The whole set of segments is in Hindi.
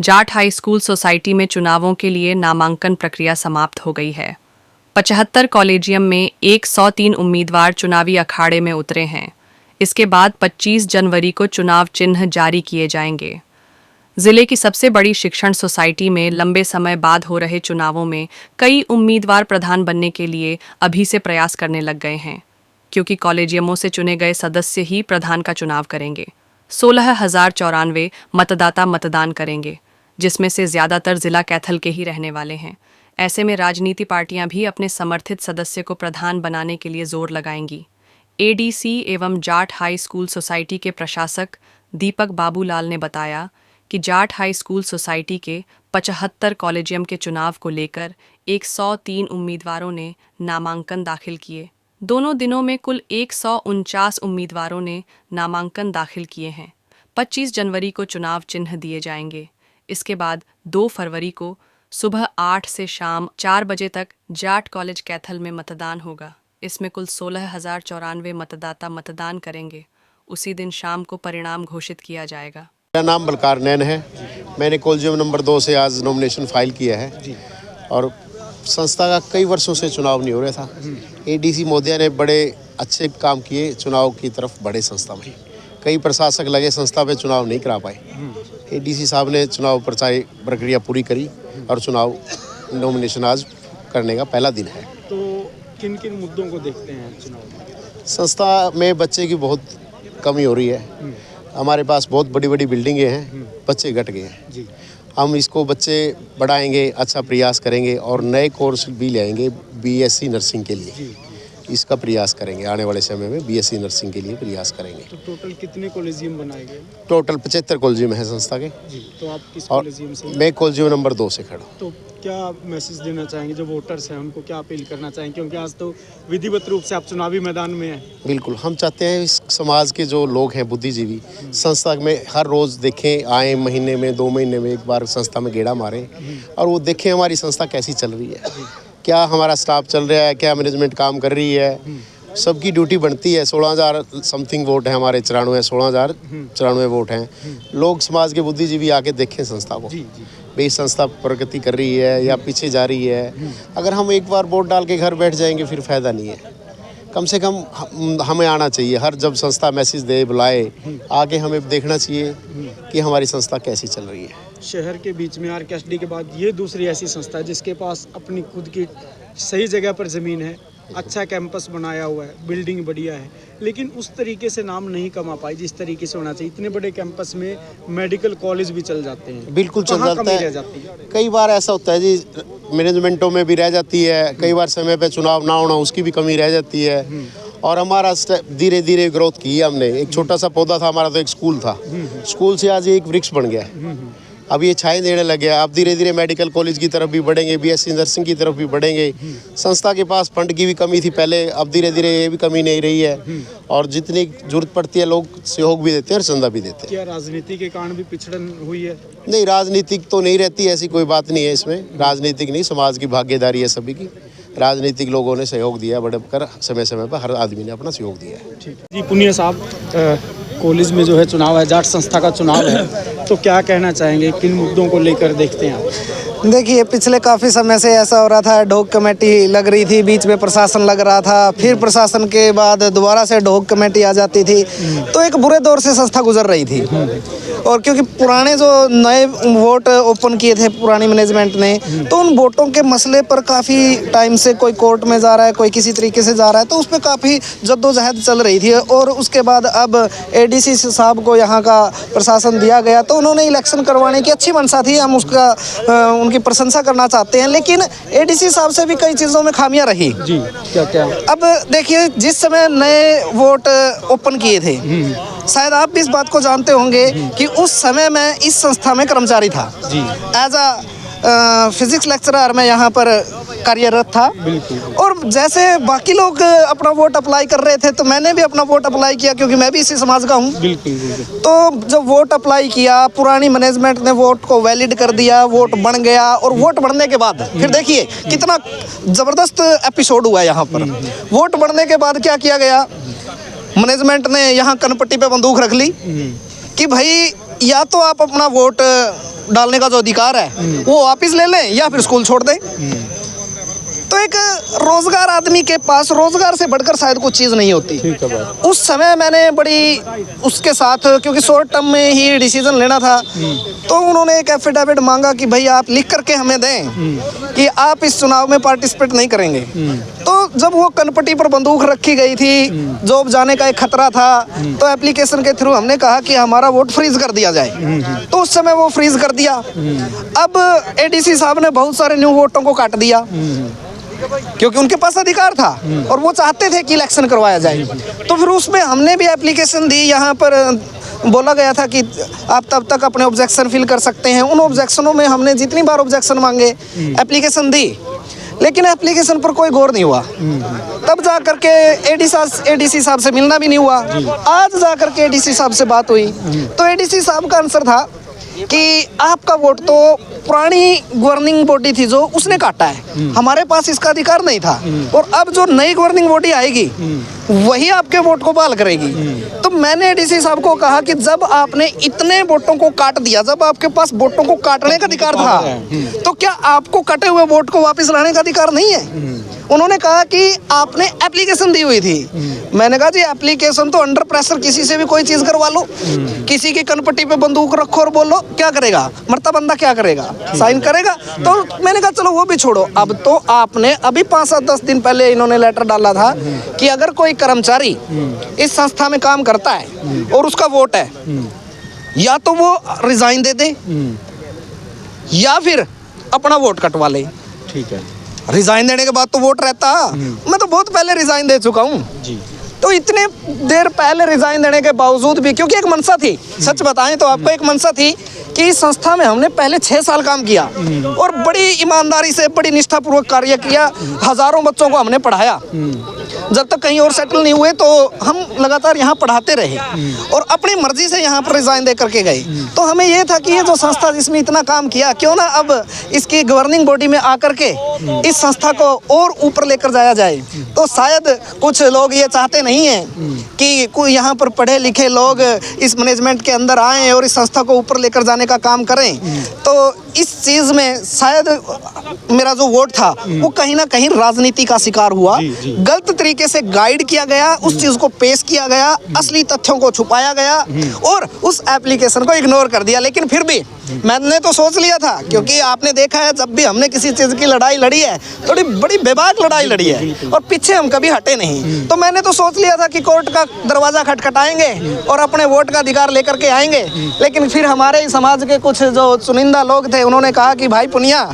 जाट हाई स्कूल सोसाइटी में चुनावों के लिए नामांकन प्रक्रिया समाप्त हो गई है। 75 कॉलेजियम में 103 उम्मीदवार चुनावी अखाड़े में उतरे हैं। इसके बाद 25 जनवरी को चुनाव चिन्ह जारी किए जाएंगे। जिले की सबसे बड़ी शिक्षण सोसाइटी में लंबे समय बाद हो रहे चुनावों में कई उम्मीदवार प्रधान बनने के लिए अभी से प्रयास करने लग गए हैं, क्योंकि कॉलेजियमों से चुने गए सदस्य ही प्रधान का चुनाव करेंगे। 16,094 मतदाता मतदान करेंगे, जिसमें से ज्यादातर जिला कैथल के ही रहने वाले हैं। ऐसे में राजनीति पार्टियां भी अपने समर्थित सदस्य को प्रधान बनाने के लिए जोर लगाएंगी। एडीसी एवं जाट हाई स्कूल सोसाइटी के प्रशासक दीपक बाबूलाल ने बताया कि जाट हाई स्कूल सोसाइटी के 75 कॉलेजियम के चुनाव को लेकर 103 उम्मीदवारों ने नामांकन दाखिल किए। दोनों दिनों में कुल 149 उम्मीदवारों ने नामांकन दाखिल किए हैं। 25 जनवरी को चुनाव चिन्ह दिए जाएंगे। इसके बाद 2 फरवरी को सुबह 8 से शाम 4 बजे तक जाट कॉलेज कैथल में मतदान होगा। इसमें कुल 16,094 मतदाता मतदान करेंगे। उसी दिन शाम को परिणाम घोषित किया जाएगा। मेरा नाम बलकार नैन है। मैंने कॉलेजियम नंबर 2 से आज नॉमिनेशन फाइल किया है और संस्था का कई वर्षों से चुनाव नहीं हो रहा था। एडीसी महोदया ने बड़े अच्छे काम किए, चुनाव की तरफ बढ़े संस्था में। कई प्रशासक लगे, संस्था पे चुनाव नहीं करा पाए। एडीसी साहब ने चुनाव प्रक्रिया पूरी करी और चुनाव नॉमिनेशन आज करने का पहला दिन है। तो किन किन मुद्दों को देखते हैं चुनाव में? संस्था में बच्चे की बहुत कमी हो रही है। हमारे पास बहुत बड़ी बड़ी बिल्डिंगें हैं, बच्चे घट गए हैं जी। हम इसको बच्चे बढ़ाएंगे, अच्छा प्रयास करेंगे और नए कोर्स भी लाएंगे बीएससी नर्सिंग के लिए जी। इसका प्रयास करेंगे। आने वाले समय में बीएससी नर्सिंग के लिए प्रयास करेंगे। तो टोटल कितने कॉलेजियम बनाए गए? टोटल 75 कॉलेजियम है संस्था के जी। तो आप किस और कॉलेजियम से? मैं कॉलेजियम नंबर 2 से खड़ा हूँ। तो क्या मैसेज देना चाहेंगे जो वोटर्स हैं, उनको क्या अपील करना चाहेंगे, क्योंकि आज तो विधिवत रूप से आप चुनावी मैदान में हैं? बिल्कुल, हम चाहते हैं इस समाज के जो लोग हैं बुद्धिजीवी संस्था में हर रोज़ देखें, आए महीने में 2 महीने में एक बार संस्था में गेड़ा मारें और वो देखें हमारी संस्था कैसी चल रही है, क्या हमारा स्टाफ चल रहा है, क्या मैनेजमेंट काम कर रही है। सबकी ड्यूटी बनती है। 16,000 समथिंग वोट हैं हमारे, 16,094 वोट हैं। लोग समाज के बुद्धिजीवी आके देखें संस्था को, भाई संस्था प्रगति कर रही है या पीछे जा रही है। अगर हम एक बार वोट डाल के घर बैठ जाएंगे फिर फ़ायदा नहीं है। कम से कम हमें आना चाहिए, हर जब संस्था मैसेज दे बुलाए आके हमें देखना चाहिए कि हमारी संस्था कैसी चल रही है। शहर के बीच में आरकेएसडी के बाद ये दूसरी ऐसी संस्था है जिसके पास अपनी खुद की सही जगह पर ज़मीन है, अच्छा कैंपस बनाया हुआ है, बिल्डिंग बढ़िया है, लेकिन उस तरीके से नाम नहीं कमा पाई जिस तरीके से होना चाहिए। इतने बड़े कैंपस में मेडिकल कॉलेज भी चल जाते हैं। बिल्कुल चल जाता है। जाती है। कई बार ऐसा होता है जी, मैनेजमेंटों में भी रह जाती है, कई बार समय पे चुनाव ना होना उसकी भी कमी रह जाती है। और हमारा धीरे धीरे ग्रोथ की है हमने। एक छोटा सा पौधा था हमारा, तो एक स्कूल था, स्कूल से आज एक वृक्ष बन गया है। अब ये छाए देने लगे। अब धीरे धीरे मेडिकल कॉलेज की तरफ भी बढ़ेंगे, बीएससी नर्सिंग की तरफ भी बढ़ेंगे। संस्था के पास फंड की भी कमी थी पहले, अब धीरे धीरे ये भी कमी नहीं रही है और जितनी जरूरत पड़ती है लोग सहयोग भी देते हैं और चंदा भी देते हैं। क्या राजनीति के कारण भी पिछड़न हुई है? नहीं, राजनीतिक तो नहीं रहती, ऐसी कोई बात नहीं है इसमें। राजनीतिक नहीं, समाज की भागीदारी है सभी की। राजनीतिक लोगों ने सहयोग दिया, बढ़कर समय समय पर हर आदमी ने अपना सहयोग दिया है। ठीक जी। पुनिया साहब, कॉलेज में जो है चुनाव है, जाट संस्था का चुनाव है, तो क्या कहना चाहेंगे, किन मुद्दों को लेकर देखते हैं आप? देखिए, पिछले काफ़ी समय से ऐसा हो रहा था, ढोक कमेटी लग रही थी, बीच में प्रशासन लग रहा था, फिर प्रशासन के बाद दोबारा से ढोक कमेटी आ जाती थी, तो एक बुरे दौर से संस्था गुजर रही थी। और क्योंकि पुराने जो नए वोट ओपन किए थे पुरानी मैनेजमेंट ने, तो उन वोटों के मसले पर काफ़ी टाइम से कोई कोर्ट में जा रहा है, कोई किसी तरीके से जा रहा है, तो उस पर काफ़ी जद्दोजहद चल रही थी। और उसके बाद अब एडीसी साहब को यहाँ का प्रशासन दिया गया, तो उन्होंने इलेक्शन करवाने की अच्छी मंशा थी, हम उसका की प्रशंसा करना चाहते हैं। लेकिन एडीसी साहब से भी कई चीज़ों में खामियां रही। जी, क्या क्या? अब देखिए, जिस समय नए वोट ओपन किए थे, शायद आप भी इस बात को जानते होंगे कि उस समय मैं इस संस्था में कर्मचारी था। जी। एज फिजिक्स लेक्चरर मैं यहाँ पर कार्यरत था। और जैसे बाकी लोग अपना वोट अप्लाई कर रहे थे, तो मैंने भी अपना वोट अप्लाई किया, क्योंकि मैं भी इसी समाज का हूँ। तो जब वोट अप्लाई किया, पुरानी मैनेजमेंट ने वोट को वैलिड कर दिया, वोट बन गया। और वोट बढ़ने के बाद फिर देखिए कितना ज़बरदस्त एपिसोड हुआ यहाँ पर। वोट बढ़ने के बाद क्या किया गया, मैनेजमेंट ने यहाँ कनपट्टी पे बंदूक रख ली कि भाई या तो आप अपना वोट डालने का जो अधिकार है वो वापस ले लें या फिर स्कूल छोड़ दें। तो एक रोजगार आदमी के पास रोजगार से बढ़कर शायद कुछ चीज़ नहीं होती। ठीक है बात। उस समय मैंने बड़ी उसके साथ, क्योंकि शॉर्ट टर्म में ही डिसीजन लेना था, तो उन्होंने एक एफिडेविट मांगा कि भाई आप लिख करके हमें दें कि आप इस चुनाव में पार्टिसिपेट नहीं करेंगे। तो जब वो कनपट्टी पर बंदूक रखी गई थी, जॉब जाने का एक खतरा था, तो एप्लीकेशन के थ्रू हमने कहा कि हमारा वोट फ्रीज कर दिया जाए। तो उस समय वो फ्रीज कर दिया। अब एडीसी साहब ने बहुत सारे न्यू वोटों को काट दिया, क्योंकि उनके पास अधिकार था और वो चाहते थे कि इलेक्शन करवाया जाए। तो फिर उसमें हमने भी एप्लीकेशन दी। यहाँ पर बोला गया था कि आप तब तक अपने ऑब्जेक्शन फिल कर सकते हैं। उन ऑब्जेक्शनों में हमने जितनी बार ऑब्जेक्शन मांगे, एप्लीकेशन दी, लेकिन एप्लीकेशन पर कोई गौर नहीं हुआ। तब जा करके एडीसी साहब से मिलना भी नहीं हुआ। आज जा करके एडीसी साहब से बात हुई, तो एडीसी साहब का आंसर था कि आपका वोट तो पुरानी गवर्निंग बॉडी थी जो उसने काटा है, हमारे पास इसका अधिकार नहीं था, और अब जो नई गवर्निंग बॉडी आएगी वही आपके वोट को बहाल करेगी। तो मैंने डीसी साहब को कहा कि जब आपने इतने वोटों को काट दिया, जब आपके पास वोटों को काटने का अधिकार था, तो क्या आपको कटे हुए वोट को वापस लाने का अधिकार नहीं है? उन्होंने कहा कि आपने एप्लीकेशन दी हुई थी। मैंने कहा जी एप्लीकेशन तो अंडर प्रेशर किसी से भी कोई चीज़ करवा लो, किसी की कनपट्टी पे बंदूक रखो और बोलो, क्या करेगा? मरता बंदा क्या करेगा? साइन करेगा? तो मैंने कहा चलो वो भी छोड़ो। अब तो आपने अभी 5-10 दिन पहले इन्होंने लेटर डाला था कि अगर कोई कर्मचारी इस संस्था में काम करता है और उसका वोट है, या तो वो रिजाइन दे दे या फिर अपना वोट कटवा ले। ठीक है। रिजाइन देने के बाद तो वोट रहता। मैं तो बहुत पहले रिजाइन दे चुका हूँ जी। तो इतने देर पहले रिजाइन देने के बावजूद भी, क्योंकि एक मनसा थी, सच बताएं तो आपको एक मनसा थी कि इस संस्था में हमने पहले 6 साल काम किया और बड़ी ईमानदारी से, बड़ी निष्ठापूर्वक कार्य किया। हजारों बच्चों को हमने पढ़ाया। जब तक कहीं और सेटल नहीं हुए तो हम लगातार यहाँ पढ़ाते रहे और अपनी मर्जी से यहाँ पर रिजाइन दे करके गए। तो हमें ये था कि ये जो संस्था जिसमें इतना काम किया, क्यों ना अब इसकी गवर्निंग बॉडी में आकर के इस संस्था को और ऊपर लेकर जाया जाए। तो शायद कुछ लोग ये चाहते नहीं हैं कि कोई यहाँ पर पढ़े लिखे लोग इस मैनेजमेंट के अंदर आएँ और इस संस्था को ऊपर लेकर जाने का काम करें। तो इस चीज़ में शायद मेरा जो वोट था वो कहीं ना कहीं राजनीति का शिकार हुआ। गलत तरीके से गाइड किया गया, उस चीज़ को पेश किया गया, असली तथ्यों को छुपाया गया और उस एप्लीकेशन को इग्नोर कर दिया। लेकिन फिर भी मैंने तो सोच लिया था, क्योंकि आपने देखा है जब भी हमने किसी चीज़ की लड़ाई लड़ी है, थोड़ी बड़ी बेबाक लड़ाई लड़ी है और पीछे हम कभी हटे नहीं। तो मैंने तो सोच लिया था कि कोर्ट का दरवाज़ा खटखटाएंगे और अपने वोट का अधिकार लेकर के आएंगे। लेकिन फिर हमारे समाज के कुछ जो चुनिंदा लोग थे, उन्होंने कहा कि भाई पुनिया,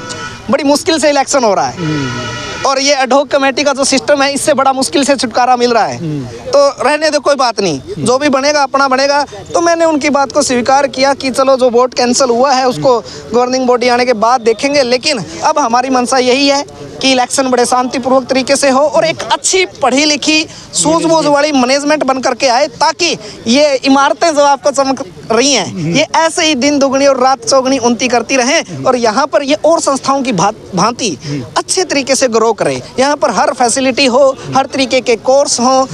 बड़ी मुश्किल से इलेक्शन हो रहा है और ये एडहॉक कमेटी का जो सिस्टम है, इससे बड़ा मुश्किल से छुटकारा मिल रहा है, तो रहने दो, कोई बात नहीं, जो भी बनेगा अपना बनेगा। तो मैंने उनकी बात को स्वीकार किया कि चलो जो वोट कैंसिल हुआ है उसको गवर्निंग बॉडी आने के बाद देखेंगे। लेकिन अब हमारी मंशा यही है कि इलेक्शन बड़े शांतिपूर्वक तरीके से हो और एक अच्छी पढ़ी लिखी सूझबूझ वाली मैनेजमेंट बन करके आए, ताकि ये इमारतें जो आपको चमक रही हैं ये ऐसे ही दिन दुगनी और रात चौगनी उन्नति करती रहें और यहाँ पर ये और संस्थाओं की भांति अच्छे तरीके से ग्रो करें। यहाँ पर हर फैसिलिटी हो, हर तरीके के कोर्स हों,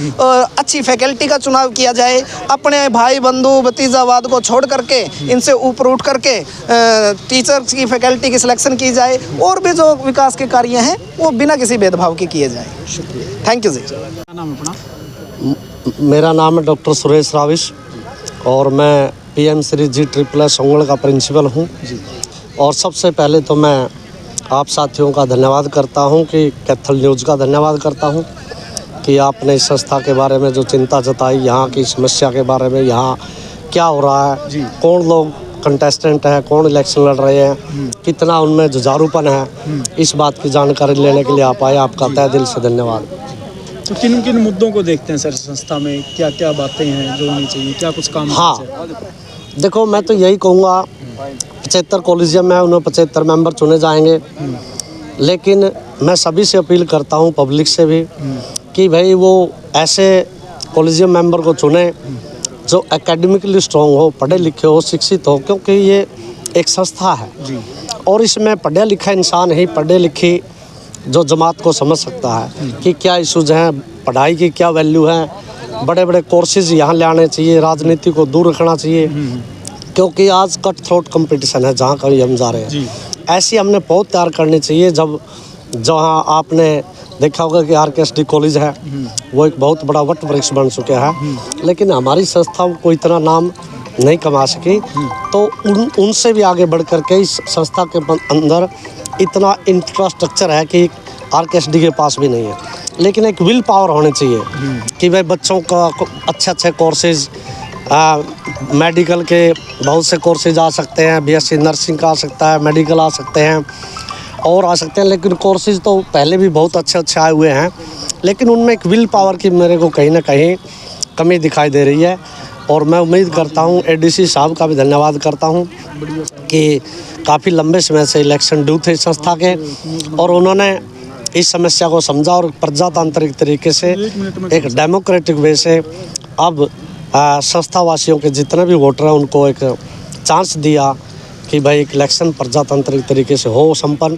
अच्छी फैकल्टी का चुनाव किया जाए, अपने भाई बंधु भतीजावाद को छोड़ करके इनसे ऊपर उठ करके टीचर्स की फैकल्टी की सिलेक्शन की जाए और भी जो विकास के कार्य हैं वो बिना किसी भेदभाव के किए जाए। शुक्रिया, थैंक यू जी। क्या नाम है अपना? मेरा नाम है डॉक्टर सुरेश राविश और मैं PM श्री G संगड़ का प्रिंसिपल हूँ। और सबसे पहले तो मैं आप साथियों का धन्यवाद करता हूँ कि कैथल न्यूज़ का धन्यवाद करता हूँ कि आपने इस संस्था के बारे में जो चिंता जताई, यहाँ की समस्या के बारे में, यहाँ क्या हो रहा है, कौन लोग कंटेस्टेंट है, कौन इलेक्शन लड़ रहे हैं, कितना उनमें जुझारूपन है, इस बात की जानकारी लेने के लिए आप आए। आपका तहे दिल से धन्यवाद। तो किन किन मुद्दों को देखते हैं सर संस्था में? क्या क्या बातें हैं जो होनी चाहिए, क्या कुछ काम? हाँ, देखो मैं तो यही कहूँगा, 75 कॉलेजियम में उन्हें 75 मेंबर चुने जाएंगे, लेकिन मैं सभी से अपील करता हूँ, पब्लिक से भी, कि भाई वो ऐसे कॉलेजियम मेंबर को चुने जो एकेडमिकली स्ट्रॉन्ग हो, पढ़े लिखे हो, शिक्षित हो, क्योंकि ये एक संस्था है और इसमें पढ़ा लिखा इंसान ही पढ़े लिखी जो जमात को समझ सकता है कि क्या इशूज़ हैं, पढ़ाई की क्या वैल्यू है। बड़े बड़े कोर्सेज यहाँ ले आने चाहिए, राजनीति को दूर रखना चाहिए क्योंकि आज कट थ्रोट कंपटीशन है जहाँ कहीं हम जा रहे हैं। ऐसी हमने बहुत तैयार करनी चाहिए। जब जहाँ आपने देखा होगा कि RKSD कॉलेज है, वो एक बहुत बड़ा वट वृक्ष बन चुका है, लेकिन हमारी संस्था को इतना नाम नहीं कमा सकी। तो उनसे भी आगे बढ़ कर के इस संस्था के अंदर इतना इंफ्रास्ट्रक्चर है कि RKSD के पास भी नहीं है। लेकिन एक विल पावर होनी चाहिए कि भाई बच्चों का अच्छे कोर्सेज, मेडिकल के बहुत से कोर्सेज आ सकते हैं, BSc नर्सिंग का आ सकता है, मेडिकल आ सकते हैं और आ सकते हैं। लेकिन कोर्सेज तो पहले भी बहुत अच्छे आए हुए हैं, लेकिन उनमें एक विल पावर की मेरे को कहीं ना कहीं कमी दिखाई दे रही है। और मैं उम्मीद करता हूँ, ADC साहब का भी धन्यवाद करता हूँ कि काफ़ी लंबे समय से इलेक्शन ड्यू थे संस्था के, और उन्होंने इस समस्या को समझा और प्रजातांत्रिक तरीके से एक डेमोक्रेटिक वे से अब संस्थावासियों के जितने भी वोटर हैं उनको एक चांस दिया कि भाई एक इलेक्शन प्रजातांत्रिक तरीके से हो संपन्न।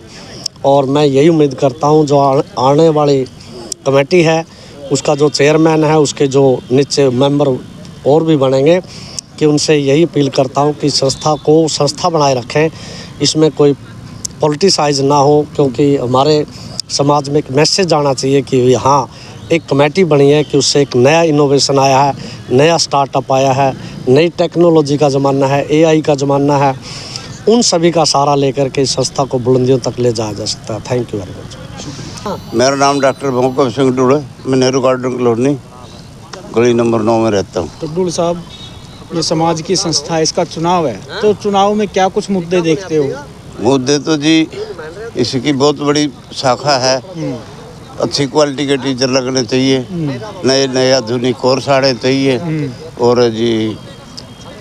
और मैं यही उम्मीद करता हूँ जो आने वाली कमेटी है उसका जो चेयरमैन है, उसके जो नीचे मेंबर और भी बनेंगे, कि उनसे यही अपील करता हूँ कि संस्था को संस्था बनाए रखें, इसमें कोई पॉलिटिसाइज ना हो। क्योंकि हमारे समाज में एक मैसेज आना चाहिए कि हाँ, एक कमेटी बनी है कि उससे एक नया इनोवेशन आया है, नया स्टार्टअप आया है, नई टेक्नोलॉजी का ज़माना है, AI का ज़माना है। उन सभी का सहारा लेकर के इस संस्था को बुलंदियों तक ले जाया जा सकता है। Thank you very much. मेरा नाम डॉक्टर मोहकम सिंह डुड़ है। मैं नेहरू गार्डन कॉलोनी गली नंबर 9 में रहता हूँ। तो डुल साहब, ये समाज की संस्था है, इसका चुनाव है, तो चुनाव में क्या कुछ मुद्दे देखते हो? मुद्दे तो जी इसकी बहुत बड़ी शाखा है। अच्छी क्वालिटी के टीचर लगने चाहिए, नए आधुनिक कोर्स आने चाहिए, और जी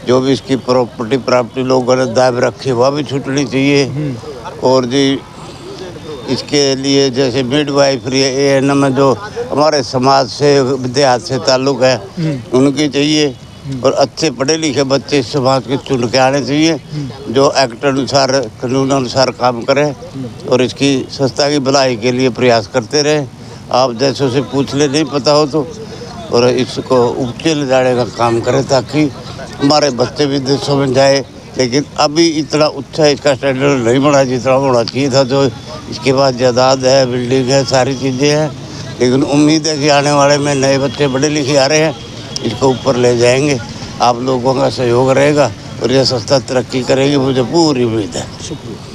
जो भी इसकी प्रॉपर्टी लोगों ने दाब रखी वह भी छूटनी चाहिए। और जी इसके लिए जैसे मिडवाइफरी ANM में जो हमारे समाज से विद्यार्थ से ताल्लुक़ है उनकी चाहिए। और अच्छे पढ़े लिखे बच्चे इस समाज के चुन के आने चाहिए जो एक्ट अनुसार कानून अनुसार काम करें और इसकी संस्था की भलाई के लिए प्रयास करते रहें। आप जैसे उसे पूछ ले नहीं पता हो तो, और इसको ऊँचे ले जाने का काम करें ताकि हमारे बच्चे विदेशों में जाए। लेकिन अभी इतना अच्छा इसका स्टैंडर्ड नहीं बढ़ा जितना होना चाहिए था। जो इसके पास जायदाद है, बिल्डिंग है, सारी चीज़ें हैं, लेकिन उम्मीद है कि आने वाले में नए बच्चे पढ़े लिखे आ रहे हैं, इसको ऊपर ले जाएंगे। आप लोगों का सहयोग रहेगा और यह संस्था तरक्की करेगी, मुझे पूरी उम्मीद है। शुक्रिया।